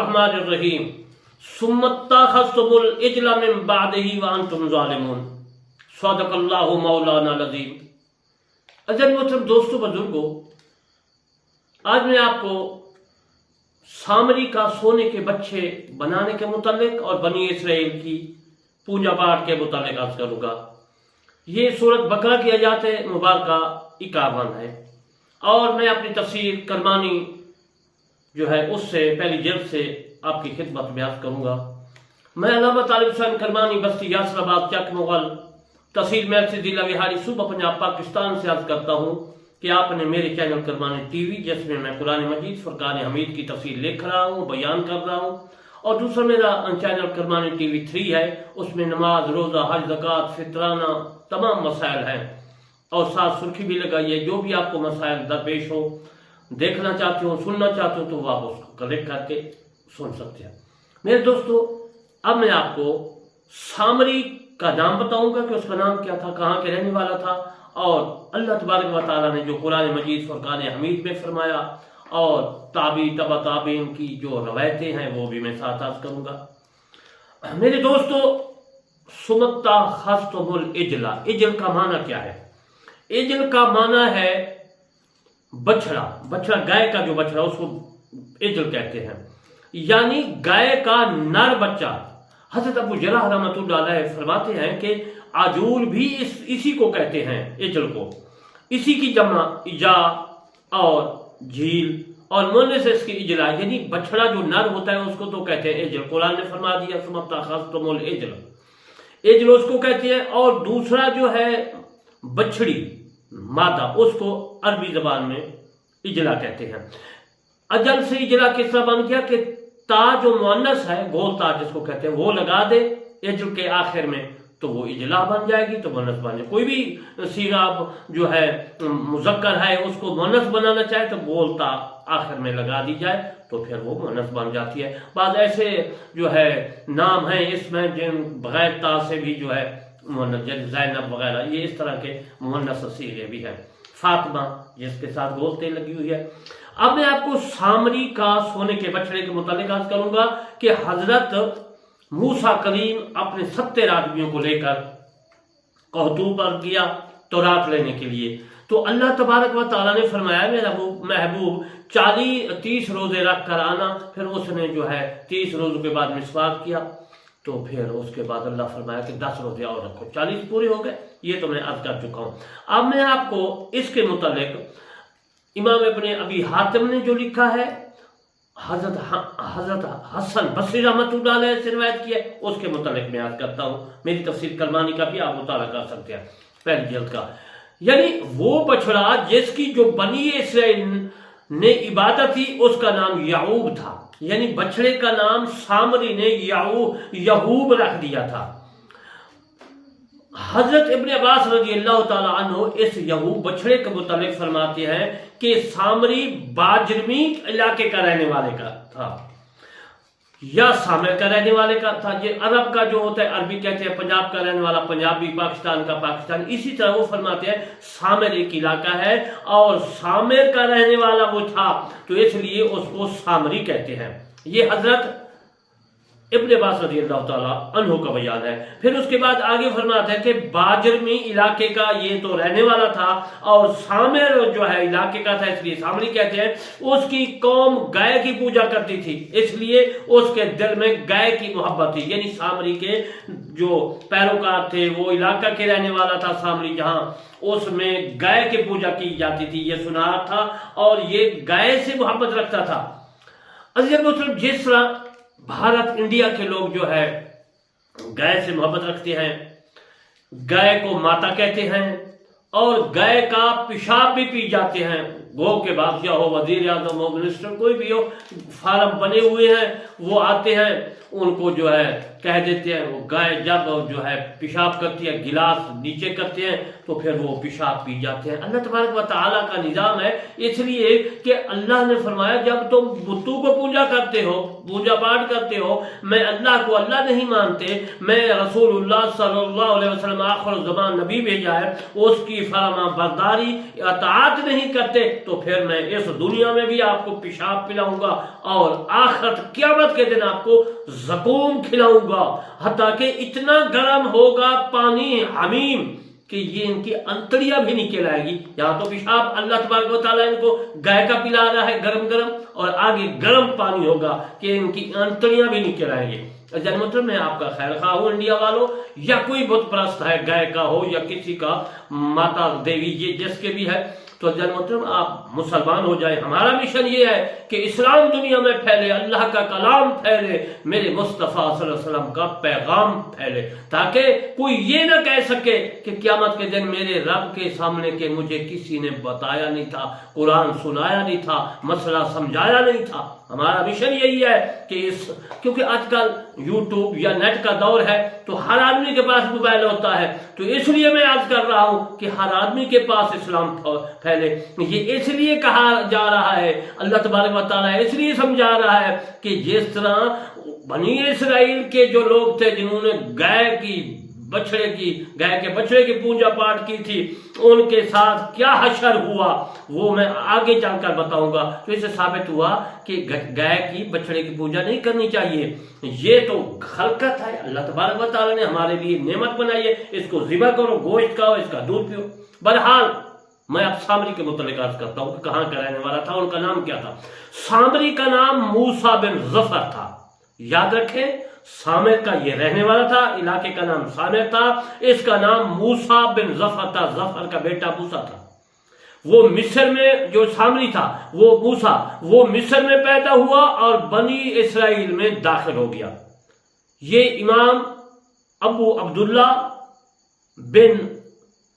बिस्मिल्लाहिर्रहमानिर्रहीम सुम्मत्तखज़्तुमुल इज्ला मिन बअदिही व अंतुम ज़ालिमून सदक़ल्लाहु मौलाना अज़ीम। अज़ीज़ मोहतरम दोस्तों बुजुर्गों, आज मैं आपको सामरी का सोने के बच्चे बनाने के मुतालिक और बनी इसराइल की पूजा पाठ के मुतालिक अर्ज करूँगा। ये सूरत बकरा की आयत मुबारका 51 है और मैं अपनी तफसीर करमानी जो है उससे पहली जल्द से आपकी खिदमत में अर्ज करूँगा। मैं अल्लामा तालिब हुसैन करमानी बस्ती यासराबाद चक मुगल तहसील महल जिला विहारी सूबा पंजाब पाकिस्तान से अर्ज करता हूँ कि आपने मेरे चैनल करमानी टीवी, जिसमें मैं कुरान मजीद फुरकान हमीद की तफसीर लिख रहा हूँ, बयान कर रहा हूँ, और दूसरा मेरा चैनल करमानी टीवी 3 है, उसमें नमाज, रोज़ा, हज, ज़कात, फितराना तमाम मसाइल हैं और साथ सुर्खी भी लगाई है। जो भी आपको मसाइल दरपेश हो, देखना चाहते हो, सुनना चाहते हो, तो वो आप उसको कलेक्ट करके सुन सकते हैं। मेरे दोस्तों, अब मैं आपको सामरी का नाम बताऊंगा कि उसका नाम क्या था, कहाँ के रहने वाला था, और अल्लाह तबारक व तआला ने जो कुरान मजीद फुरकान हमीद में फरमाया और ताबी तबा ताबीन की जो रवायतें हैं वो भी मैं साथ आज करूंगा। मेरे दोस्तों, सुम्मत्तखज़्तुमुल इज्ला, इज्ल का माना क्या है? इज्ल का माना है बछड़ा, बछड़ा गाय का जो बछड़ा उसको इज्ल कहते हैं, यानी गाय का नर बच्चा। हज़रत अबू जराह रहमतुल्लाह अलैह फरमाते हैं कि आजूल भी इसी को कहते हैं, इज्ल को। इसी की जमा इजा और झील और मोने से इसकी इजला, यानी बछड़ा जो नर होता है उसको तो कहते हैं इज्ल। कुरान ने फरमा दिया सुम्मत्तखज़्तुमुल इज्ल, इज्ल उसको कहते हैं। और दूसरा जो है बछड़ी मादा, उसको अरबी जबान में इजला कहते हैं। अजल से इजला किस तरह बन गया कि ता जो मुअन्नस है, गोल ता जिसको कहते हैं, वो लगा दे इज्ल के आखिर में तो वो इजला बन जाएगी, तो मुअन्नस बन जाए। कोई भी सीगा जो है मुज़क्कर है उसको मुअन्नस बनाना चाहे तो गोल ता आखिर में लगा दी जाए तो फिर वो मुअन्नस बन जाती है। बाद ऐसे जो है नाम हैं इसमें जिन बगैर ता से भी जो है मुअन्नस, जैसे ज़ैनब वगैरह, ये इस तरह के मुअन्नस सीगे भी हैं। फातिमा जिसके साथ गोल ते लगी हुई है। अब मैं आपको सामरी का सोने के बछड़े के मुतालिक अर्ज करूंगा कि हजरत मूसा कलीम अपने 70 आदमियों को लेकर कहतूब पर गया तौरात लेने के लिए। तो अल्लाह तबारक व तआला ने फरमाया, मेरा महबूब 30 रोजे रख कर आना। फिर उसने जो है 30 रोजों के बाद मिसवाक किया, तो फिर उसके बाद अल्लाह फरमाया कि 10 रोजे और रखो। 40 पूरे हो गए। ये तो मैं अर्ज कर चुका हूँ। अब मैं आपको इसके मुतालिक इमाम इब्ने अबी हातिम ने जो लिखा है, हजरत हसन बसरी रहमतुल्लाह अलैह से रिवायत किया है, उसके मुतालिक मैं याद करता हूँ। मेरी तफसीर करमानी का भी आप मुताला कर सकते हैं, पहली जल्द का। यानी वो बछड़ा जिसकी जो बनी इसराइल ने इबादत थी उसका नाम याऊब था, यानी बछड़े का नाम सामरी ने यहूब रख दिया था। हजरत इब्ने अब्बास रज़ियल्लाहु ताला अन्हु इस यहूब बछड़े के मुतालिक फरमाते हैं कि सामरी बाजरमी इलाके का रहने वाले का था या सामर का रहने वाले का था। ये अरब का जो होता है, अरबी कहते हैं, पंजाब का रहने वाला पंजाबी, पाकिस्तान का पाकिस्तान। इसी तरह वो फरमाते हैं सामर एक इलाका है और सामर का रहने वाला वो था, तो इसलिए उसको सामरी कहते हैं। ये हजरत इब्ने अब्बास रज़ियल्लाहु ताला अन्हु का बयान है। फिर उसके बाद आगे फरमाते हैं कि बाजरमी इलाके का ये तो रहने वाला था और सामर जो है इलाके का था, इसलिए सामरी कहते हैं। उसकी कौम गाय की पूजा करती थी, इसलिए उसके दिल में गाय की मोहब्बत थी। यानी सामरी के जो पैरोकार थे वो इलाका के रहने वाला था सामरी, जहाँ उसमें गाय की पूजा की जाती थी, ये सुना था और ये गाय से मोहब्बत रखता था। अज़ीज़ मुस्लिम, जिस तरह भारत इंडिया के लोग जो है गाय से मोहब्बत रखते हैं, गाय को माता कहते हैं और गाय का पेशाब भी पी जाते हैं। गो के बादशाह हो, वजीर आजम हो, मिनिस्टर कोई भी हो, फार्म बने हुए हैं, वो आते हैं, उनको जो है कह देते हैं, वो गाय जब जो है पेशाब करती है, गिलास नीचे करते हैं तो फिर वो पेशाब पी जाते हैं। अल्लाह तबारक व तआला का निज़ाम है, इसलिए कि अल्लाह ने फरमाया जब तुम बुतों को पूजा करते हो, पूजा पाठ करते हो, मैं अल्लाह को अल्लाह नहीं मानते, मैं रसूलुल्लाह सल्लल्लाहु अलैहि वसल्लम आखिर ज़मान नबी भेजा है, उसकी फरमा बरदारी अताअत नहीं करते, تو پھر میں اس دنیا میں بھی آپ کو پیشاب پلاؤں گا اور آخرت قیامت کے دن آپ کو زقوم کھلاؤں گا، حتیٰ کہ اتنا گرم ہوگا پانی حمیم کہ یہ ان کی انتڑیاں بھی نکل آئے گی۔ یہاں تو پیشاب اللہ تبارک و تعالیٰ ان کو گائے کا پلا رہا ہے گرم گرم، اور آگے گرم پانی ہوگا کہ ان کی انتڑیاں بھی نکل آئیں گی۔ مطلب میں آپ کا خیر خواہ ہوں انڈیا والوں، یا کوئی بت پرست ہے گائے کا ہو یا کسی کا ماتا دیوی، یہ جس کے بھی ہے، تو مطلب آپ مسلمان ہو جائیں۔ ہمارا مشن یہ ہے کہ اسلام دنیا میں پھیلے، اللہ کا کلام پھیلے، میرے مصطفیٰ صلی اللہ علیہ وسلم کا پیغام پھیلے، تاکہ کوئی یہ نہ کہہ سکے کہ قیامت کے دن میرے رب کے سامنے کہ مجھے کسی نے بتایا نہیں تھا، قرآن سنایا نہیں تھا، مسئلہ سمجھایا نہیں تھا۔ ہمارا مشن یہی ہے کہ کیونکہ آج کل یوٹیوب یا نیٹ کا دور ہے تو ہر آدمی کے پاس موبائل ہوتا ہے، تو اس لیے میں عرض کر رہا ہوں کہ ہر آدمی کے پاس اسلام پھیلے۔ یہ اس لیے کہا جا رہا ہے، اللہ تبارک و تعالیٰ اس لیے سمجھا رہا ہے کہ جس طرح بنی اسرائیل کے جو لوگ تھے جنہوں نے گائے کے بچڑے کی پوجا پاٹ کی تھی، ان کے ساتھ کیا حشر ہوا وہ میں آگے چل کر بتاؤں گا۔ تو اس سے ثابت ہوا کہ گائے کی بچڑے کی پوجا نہیں کرنی چاہیے، یہ تو خلقت ہے، اللہ تبارک و تعالیٰ نے ہمارے لیے نعمت بنائی ہے، اس کو ذبح کرو، گوشت کھاؤ، اس کا دودھ پیو۔ بہرحال میں اب سامری کے متعلق عرض کرتا ہوں کہ کہاں کا رہنے والا تھا، ان کا نام کیا تھا۔ سامری کا نام موسیٰ بن ظفر تھا، یاد رکھیں، سامر کا یہ رہنے والا تھا، علاقے کا نام سامر تھا، اس کا نام موسیٰ بن ظفر تھا، ظفر کا بیٹا موسیٰ تھا۔ وہ مصر میں جو سامری تھا وہ موسیٰ، وہ مصر میں پیدا ہوا اور بنی اسرائیل میں داخل ہو گیا۔ یہ امام ابو عبداللہ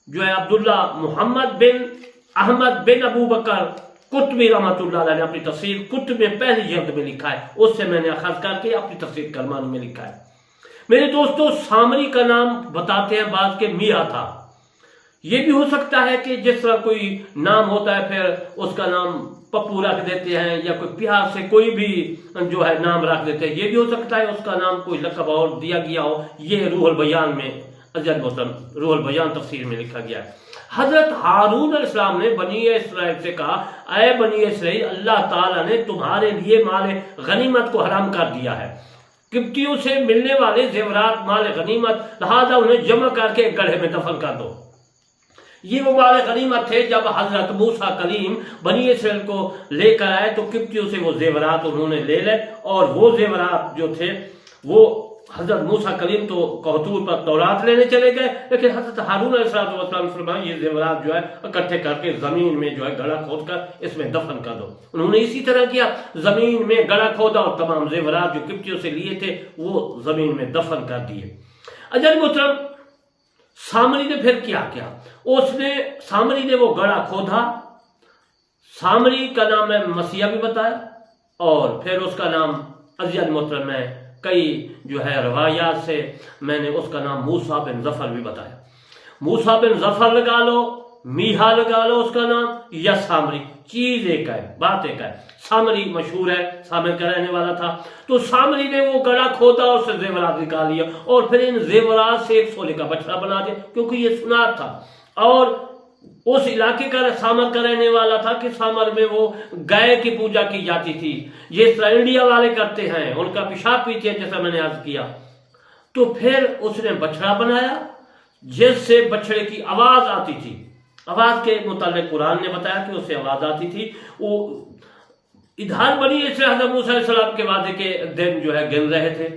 عبداللہ محمد بن احمد بن ابو بکر قرطبی رحمۃ اللہ علیہ نے اپنی تفسیر قرطبی میں پہلی جلد میں لکھا ہے، اس سے میں نے اخذ کر کے اپنی تفسیر کرمانی میں لکھا ہے۔ میرے دوستو، سامری کا نام بتاتے ہیں بعض کے میاں تھا، یہ بھی ہو سکتا ہے کہ جس طرح کوئی نام ہوتا ہے پھر اس کا نام پپو رکھ دیتے ہیں، یا کوئی پیار سے کوئی بھی جو ہے نام رکھ دیتے ہیں، یہ بھی ہو سکتا ہے اس کا نام کوئی لقب اور دیا گیا ہو۔ یہ روح البیان میں روح البیان تفسیر میں لکھا گیا ہے۔ حضرت ہارون علیہ السلام نے بنی اسرائیل سے کہا، اے بنی اسرائیل، اللہ تعالیٰ نے تمہارے لیے مال غنیمت کو حرام کر دیا ہے، قبطیوں سے ملنے والے زیورات مال غنیمت، لہذا انہیں جمع کر کے ایک گڑھے میں دفن کر دو۔ یہ وہ مال غنیمت تھے جب حضرت موسیٰ کلیم بنی اسرائیل کو لے کر آئے تو قبطیوں سے وہ زیورات انہوں نے لے لے، اور وہ زیورات جو تھے وہ حضرت موسیٰ کلیم تو کوہتور پر تورات لینے چلے گئے، لیکن حضرت ہارون علیہ السلام فرمایا یہ زیورات جو ہے اکٹھے کر کے زمین میں جو ہے گڑھا کھود کر اس میں دفن کر دو۔ انہوں نے اسی طرح کیا، زمین میں گڑھا کھودا اور تمام زیورات جو قبطیوں سے لیے تھے وہ زمین میں دفن کر دیے۔ اجل محترم، سامری نے پھر کیا کیا؟ سامری نے وہ گڑھا کھودا، سامری کا نام میں مسیح بھی بتایا، اور پھر اس کا نام عزیز محترم میں کئی جو ہے روایات سے میں نے اس کا نام موسیٰ بن ظفر بھی بتایا۔ موسیٰ بن ظفر لگا لو، میہا لگا لو اس کا نام، یا سامری، چیز ایک ہے، بات ایک ہے۔ سامری مشہور ہے، سامر کا رہنے والا تھا، تو سامری نے وہ گڑھا کھودا اور اس سے زیورات نکال لیا، اور پھر ان زیورات سے ایک سونے کا بچڑا بنا دیا، کیونکہ یہ سنار تھا، اور اس علاقے کا سامر کا رہنے والا تھا کہ سامر میں وہ گائے کی پوجا کی جاتی تھی، جس طرح انڈیا والے کرتے ہیں، ان کا پیشاب پیتے ہیں جیسا میں نے عرض کیا۔ تو پھر اس نے بچڑا بنایا جس سے بچڑے کی آواز آتی تھی، آواز کے متعلق قرآن نے بتایا کہ اس سے آواز آتی تھی۔ وہ ادھر بنی اسرائیل حضرت موسیٰ علیہ السلام کے وعدے کے دن جو ہے گن رہے تھے۔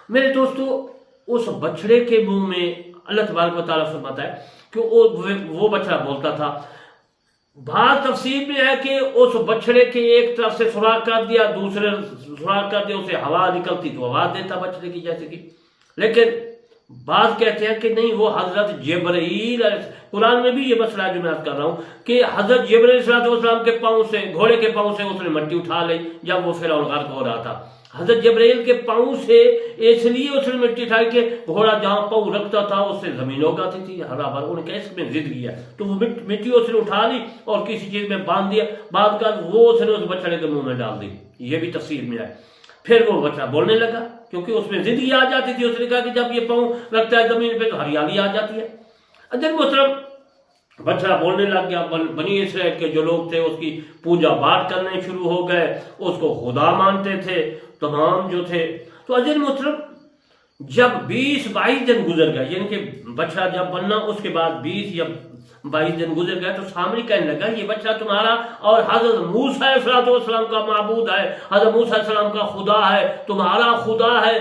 میرے دوستو، اس بچڑے کے منہ میں اللہ تبارک و تعالیٰ فرماتا ہے کہ وہ بچڑا بولتا تھا۔ بعض تفسیر میں ہے کہ اس بچڑے کے ایک طرف سے سوراخ کر دیا، دوسرے سوراخ کر دیا، اسے ہوا نکلتی تو آواز دیتا بچڑے کی جیسے کی، لیکن بعض کہتے ہیں کہ نہیں، وہ حضرت جبرائیل، قرآن میں بھی یہ مسئلہ ہے جو میں عرض کر رہا ہوں کہ حضرت جبرائیل علیہ السلام کے پاؤں سے، گھوڑے کے پاؤں سے اس نے مٹی اٹھا لی جب وہ فرعون غرق ہو رہا تھا۔ حضرت جبرائیل کے پاؤں سے اس لیے اس نے مٹی اٹھائی کہ گھوڑا جہاں پاؤں رکھتا تھا اس سے زمین اگاتی تھی ہرا بھرا، انہوں نے کہا اس میں زندگی ہے، تو وہ مٹی اس نے اٹھا لی اور کسی چیز میں باندھ دیا، بعد کا وہ اس نے اس بچڑے کے منہ میں ڈال دی، یہ بھی تفسیر میں ہے۔ پھر وہ بچہ بولنے لگا کیونکہ اس میں زندگی آ جاتی تھی، اس نے کہا کہ جب یہ پاؤں رکھتا ہے زمین پہ تو ہریالی آ جاتی ہے۔ اجل محترم، बछड़ा बोलने लग गया। बनी इसराइल के जो लोग थे उसकी पूजा पाठ करने शुरू हो गए, उसको खुदा मानते थे तमाम जो थे। तो अजीज मोहतरम, जब 20-22 दिन गुजर गए, यानी कि बछड़ा जब बनना उसके बाद 20 या 22 दिन गुजर गए, तो सामरी कहने लगा ये बच्चा तुम्हारा और हजरत मूसा अलैहिस्सलाम का माबूद है, हजरत मूसा अलैहिस्सलाम का खुदा है, तुम्हारा खुदा है।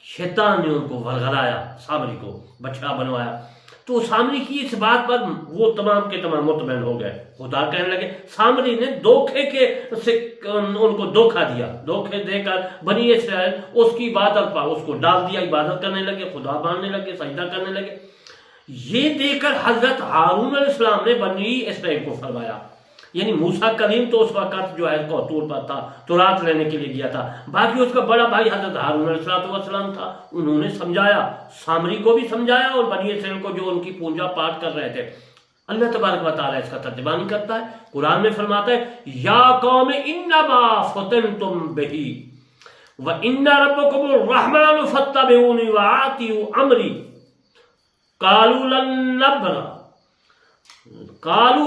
शैतान ने उनको वरगलाया, सामरी को बछड़ा बनवाया। तो सामरी की इस बात पर वो तमाम के तमाम मुतमईन हो गए। खुदा कहने लगे सामरी ने धोखे के से उनको धोखा दिया, धोखे देकर बनी इसराइल उसकी इबादत पर उसको डाल दिया, इबादत करने लगे, खुदा मानने लगे, सजदा करने लगे। ये देखकर हजरत हारून अलैहिस्सलाम ने बनी इसराइल को फरमाया, यानी मूसा कलीम तो उस वक्त जो है तूर पर था, तौरात लेने के लिए गया था, बाकी उसका बड़ा भाई हजरत हारून अलैहिस्सलाम था। उन्होंने समझाया, सामरी को भी समझाया और बनी इसराइल को जो उनकी पूजा पाठ कर रहे थे। अल्लाह तबारक व तआला इसका तर्जुमानी करता है, कुरान में फरमाता है या कौम इन्नमा फतनतुम बिही व इन्ना रब्बकुमुर रहमान फत्तबिऊनी व आतिऊ अमरी कालू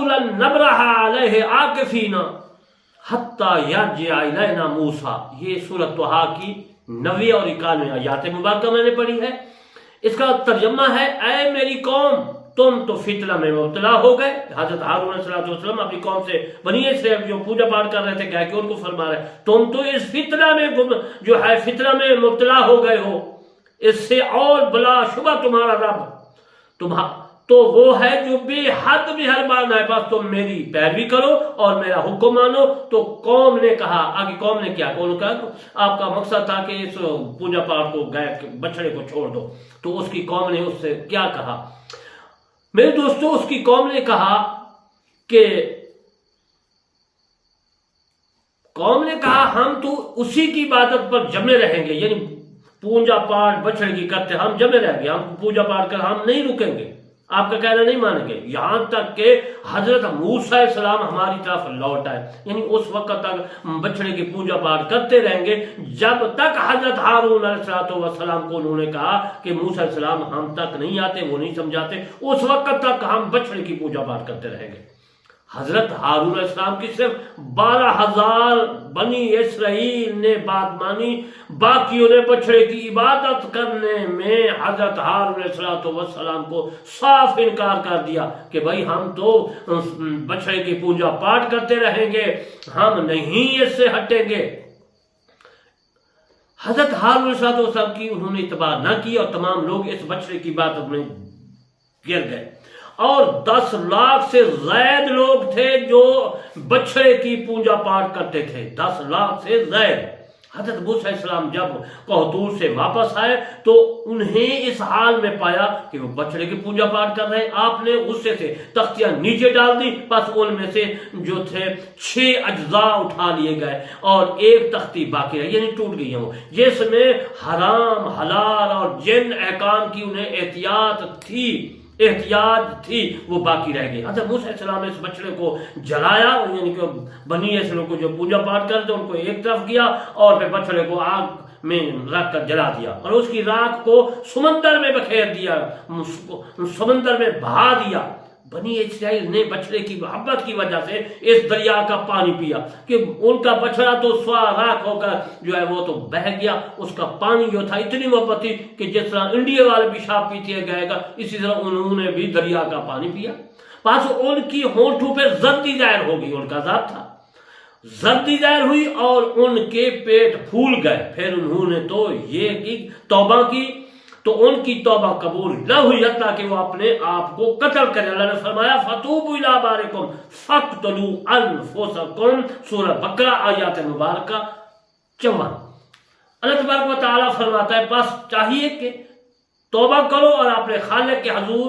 लन नबरहा अलैहि आकिफीना हत्ता यरजिअ इलैना मूसा। ये सूरत तोहा की 90 और 91 आयत मुबारक मैंने पढ़ी है। इसका तर्जुमा है, ऐ मेरी कौम तुम तो फितना में मुब्तला हो गए। हजरत हारून अलैहिस्सलाम अपनी कौम से बनी इसराइल जो पूजा पाठ कर रहे थे कह के उनको फरमा रहे तुम तो इस फितना में जो है फितना में मुब्तला हो गए हो, इससे और बला शुबा तुम्हारा रब तो वो है जो बेहद मेहरबान है, बस तुम मेरी पैरवी करो और मेरा हुक्म मानो। तो कौम ने कहा, आगे कौम ने क्या, कौन कहा आपका मकसद था कि इस पूजा पाठ को गाय के बछड़े को छोड़ दो। तो उसकी कौम ने उससे क्या कहा मेरे दोस्तों, उसकी कौम ने कहा कि हम तो उसी की इबादत पर जमे रहेंगे, यानी पूजा पाठ बछड़े की करते हम जमे रहेंगे, हम पूजा पाठ कर हम नहीं रुकेंगे, आपका कहना नहीं मानेंगे, यहां तक कि हजरत मूसा अलैहिस्सलाम हमारी तरफ लौट आए, यानी उस वक्त तक बछड़े की पूजा पाठ करते रहेंगे जब तक हजरत हारून अलैहिस्सलाम को उन्होंने कहा कि मूसा अलैहिस्सलाम हम तक नहीं आते, वो नहीं समझाते, उस वक्त तक हम बछड़े की पूजा पाठ करते रहेंगे। हजरत हारून अलैहिस्सलाम की सिर्फ 12,000 बनी इसराइल ने बात मानी, बाकियों ने बछड़े की इबादत करने में हजरत हारून अलैहिस्सलाम को साफ इनकार कर दिया कि भाई हम तो बछड़े की पूजा पाठ करते रहेंगे, हम नहीं इससे हटेंगे। हजरत हारून अलैहिस्सलाम की उन्होंने इत्बा न की और तमाम लोग इस बछड़े की इबादत में गिर गए और 10 लाख से ज्यादा लोग थे जो बछड़े की पूजा पाठ करते थे, 10 लाख से ज्यादा। हजरत मूसा अलैहिस्सलाम जब कहतूर से वापस आए तो उन्हें इस हाल में पाया कि वो बछड़े की पूजा पाठ कर रहे हैं। आपने गुस्से से तख्तियां नीचे डाल दी, बस उनमें से जो थे 6 अज्जा उठा लिए गए और एक तख्ती बाकी रही, यानी टूट गई है वो, जिसमें हराम हलाल और जिन अहकाम की उन्हें एहतियात थी वो बाकी रह गई। हजरत मूसा अलैहिस्सलाम ने इस बछड़े को जलाया, यानी कि बनी इसराइल को जो पूजा पाठ करते उनको एक तरफ किया और फिर बछड़े को आग में रख कर जला दिया और उसकी राख को समंदर में बखेर दिया, समंदर में बहा दिया। बनी इसराइल ने बछड़े की मोहब्बत की वजह से इस दरिया का पानी पिया कि उनका बछड़ा तो स्वाराख होकर जो है वो तो बह गया, उसका पानी जो था इतनी मोहब्बत थी कि जिस तरह इंडिया वाले पेशाब पीते गएगा इसी तरह उन्होंने भी दरिया का पानी पिया। पास उनकी होंठों पे जर्दी जाहिर हो गई, उनका जात था, जर्दी जाहिर हुई और उनके पेट फूल गए। फिर उन्होंने तो ये की तौबा की तो उनकी तौबा कबूल न हुई हत्ता कि वो अपने आप को कत्ल करें। अल्लाह ने फरमाया फतूबू इला बारिकुम फक्तलू अनफुसकुम, सूरह बकरा आयत मुबारका 54। अल्लाह तबारक व तआला फरमाता है बस चाहिए कि तौबा करो और अपने खालिक के हुजूर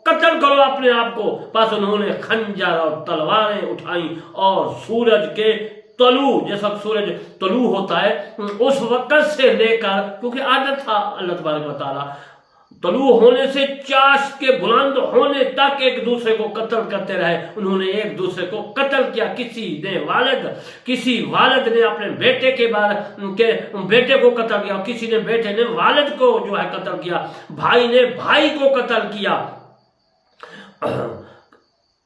कत्ल करो अपने आप को। बस उन्होंने खंजर और तलवारें उठाई और सूरज के तलू, जैसा सूरज तलू होता है उस वक्त से लेकर, क्योंकि आदत था अल्लाह तबारक व तआला तलू होने से चाश के बुलंद होने तक एक दूसरे को कत्ल करते रहे। उन्होंने एक दूसरे को कत्ल किया। किसी वालिद ने अपने बेटे के बेटे को कत्ल किया, किसी ने बेटे ने वालिद को जो है कत्ल किया, भाई ने भाई को कत्ल किया।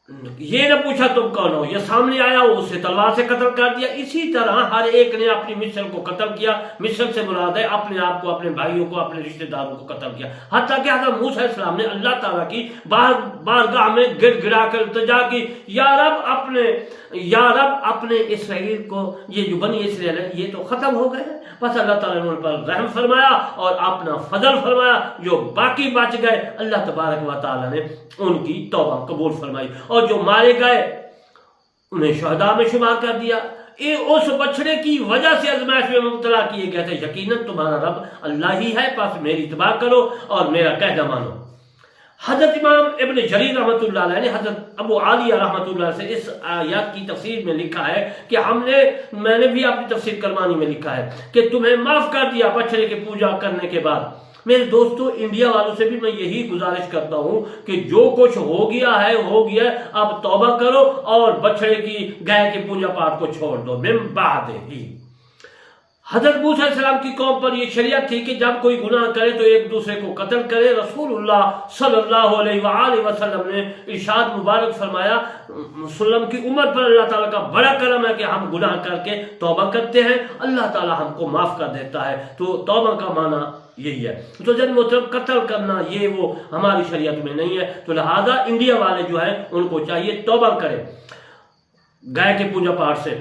یہ نہ پوچھا تم کون ہو، یہ سامنے آیا وہ اسے تلوار سے قتل کر دیا۔ اسی طرح ہر ایک نے اپنی مثل کو قتل کیا۔ مثل سے مراد ہے اپنے آپ کو، اپنے بھائیوں کو، اپنے رشتہ داروں کو قتل کیا۔ حتیٰ کہ حضرت موسیٰ علیہ السلام نے اللہ تعالیٰ کی بارگاہ میں گڑ گڑا کر التجا کی، یا رب اپنے اسرائیل کو، یہ جو بنی اسرائیل ہے یہ تو ختم ہو گئے ہیں، بس اللہ تعالیٰ نے ان پر رحم فرمایا اور اپنا فضل فرمایا، جو باقی بچ گئے اللہ تبارک و تعالیٰ نے ان کی توبہ قبول فرمائی، اور جو مارے گئے انہیں شہداء میں شمار کر دیا۔ اس بچڑے کی وجہ سے آزمائش میں مبتلا کیے گئے تھے۔ یقیناً تمہارا رب اللہ ہی ہے، پس میری اتباع کرو اور میرا کہنا مانو۔ حضرت امام ابن جریر رحمۃ اللہ علیہ نے حضرت ابو عالیہ رحمۃ اللہ سے اس آیات کی تفسیر میں لکھا ہے کہ میں نے بھی اپنی تفسیر کرمانی میں لکھا ہے کہ تمہیں معاف کر دیا بچڑے کی پوجا کرنے کے بعد۔ میرے دوستو، انڈیا والوں سے بھی میں یہی گزارش کرتا ہوں کہ جو کچھ ہو گیا ہے ہو گیا ہے، اب توبہ کرو اور بچڑے کی گائے کی پوجا پاٹ کو چھوڑ دو۔ من بعد ہی حضرت موسیٰ علیہ السلام کی قوم پر یہ شریعت تھی کہ جب کوئی گناہ کرے تو ایک دوسرے کو قتل کرے۔ رسول اللہ صلی اللہ علیہ وآلہ وسلم نے ارشاد مبارک فرمایا، وسلم کی امت پر اللہ تعالیٰ کا بڑا کرم ہے کہ ہم گناہ کر کے توبہ کرتے ہیں، اللہ تعالیٰ ہم کو معاف کر دیتا ہے۔ تو توبہ کا معنی یہی ہے۔ تو جن محترم، قتل کرنا یہ وہ ہماری شریعت میں نہیں ہے، تو لہذا انڈیا والے جو ہیں ان کو چاہیے توبہ کریں گائے کے پوجا پاٹ سے۔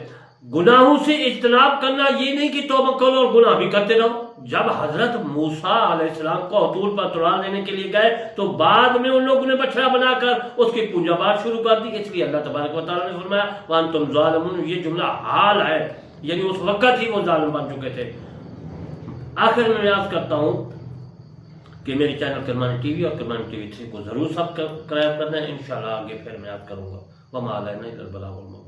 گناہوں سے اجتناب کرنا یہ نہیں کہ توبہ کرو اور گناہ بھی کرتے رہو۔ جب حضرت موسیٰ علیہ السلام کو حضور پر تلوار لینے کے لیے گئے تو بعد میں ان لوگوں نے بچڑا بنا کر اس کی پوجا پاٹ شروع کر دی، اس لیے اللہ تبارک و تعالیٰ نے فرمایا وَأَنْتُمْ ظَالِمُونَ، یہ جملہ حال ہے، یعنی اس وقت ہی وہ ظالم بن چکے تھے۔ آخر میں عرض کرتا ہوں کہ میری چینل کرمانی ٹی وی اور کرمانی ٹی وی 3 کو ضرور سبسکرائب کرنا ہے، انشاءاللہ آگے پھر میں یاد کروں گا۔ وَمَا عَلَيْنَا إِلَّا الْبَلَاغُ الْمُبِينُ۔